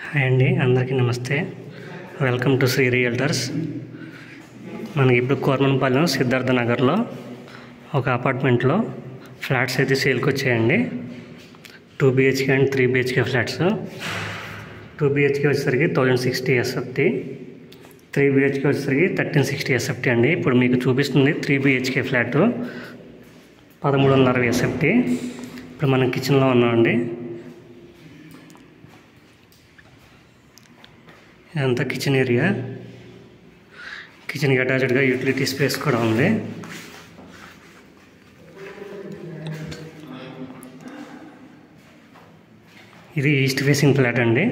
Hi అండి, అందరికీ నమస్తే. Welcome to Sri realtors. మనకి ఇప్పుడు కోరమన్పాలెం సిద్ధార్థ నగర్లో ఒక అపార్ట్మెంట్లో ఫ్లాట్స్ అయితే సేల్కి వచ్చాయండి. 2 BHK and 3 BHK flats. 2 BHK వచ్చేసరికి 1060 SFT, 3 BHK వచ్చేసరికి 1360 SFT అండి. ఇప్పుడు మీకు చూపిస్తుంది 3 BHK ఫ్లాట్ 1360 SFT. ఇప్పుడు మనం కిచెన్లో ఉన్నామండి. ఇదంతా కిచెన్ ఏరియా. కిచెన్కి అటాచ్డ్గా యూటిలిటీ స్పేస్ కూడా ఉంది. ఇది ఈస్ట్ ఫేసింగ్ ఫ్లాట్ అండి.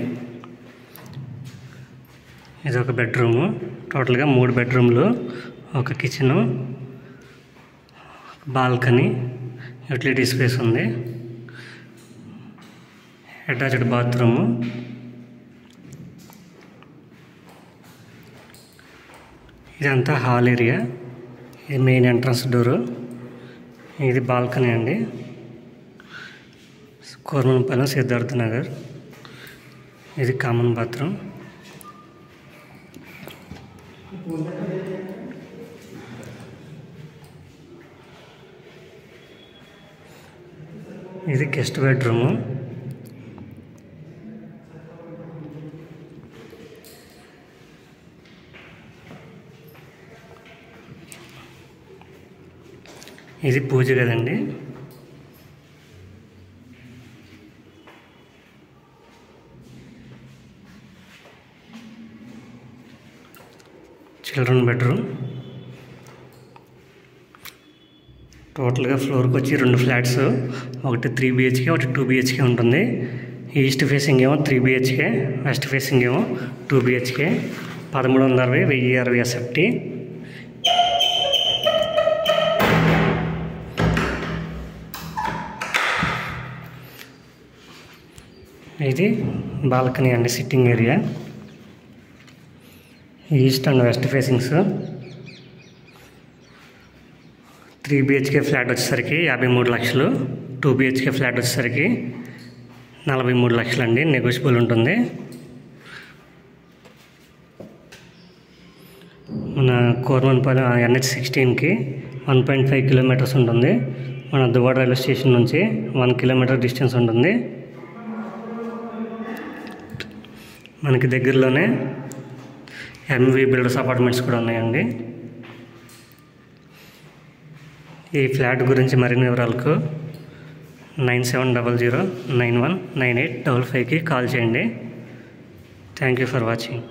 ఇది ఒక బెడ్రూము. టోటల్గా 3 బెడ్రూమ్లు, ఒక కిచెను, బాల్కనీ, యూటిలిటీ స్పేస్ ఉంది, అటాచ్డ్ బాత్రూము. ఇదంతా హాల్ ఏరియా. ఇది మెయిన్ ఎంట్రన్స్ డోరు. ఇది బాల్కనీ అండి. కోరమన్పాలెం సిద్ధార్థ నగర్. ఇది కామన్ బాత్రూమ్. ఇది గెస్ట్ బెడ్రూము. ఇది పూజ గదండి. Children bedroom. టోటల్గా ఫ్లోర్కి వచ్చి 2 ఫ్లాట్స్, ఒకటి 3 BHK, ఒకటి 2 BHK ఉంటుంది. ఈస్ట్ ఫేసింగ్ ఏమో 3 BHK, వెస్ట్ ఫేసింగ్ ఏమో 2 BHK. 1360, 1060 SFT. ఇది బాల్కనీ అండి, sitting area. East and west facings. 3 BHK flat వచ్చేసరికి 53 లక్షలు, 2 BHK ఫ్లాట్ వచ్చేసరికి 43 లక్షలు అండి. నెగోషియబుల్ ఉంటుంది. మన కోరమన్పాలెం NH16కి 1.5 కిలోమీటర్స్ ఉంటుంది. మన దువ్వాడ రైల్వే స్టేషన్ నుంచి 1 కిలోమీటర్ డిస్టెన్స్ ఉంటుంది. మనకి దగ్గరలోనే MV బిల్డర్స్ అపార్ట్మెంట్స్ కూడా ఉన్నాయండి. ఈ ఫ్లాట్ గురించి మరిన్ని వివరాలకు 9700919855కి కాల్ చేయండి. Thank you for watching.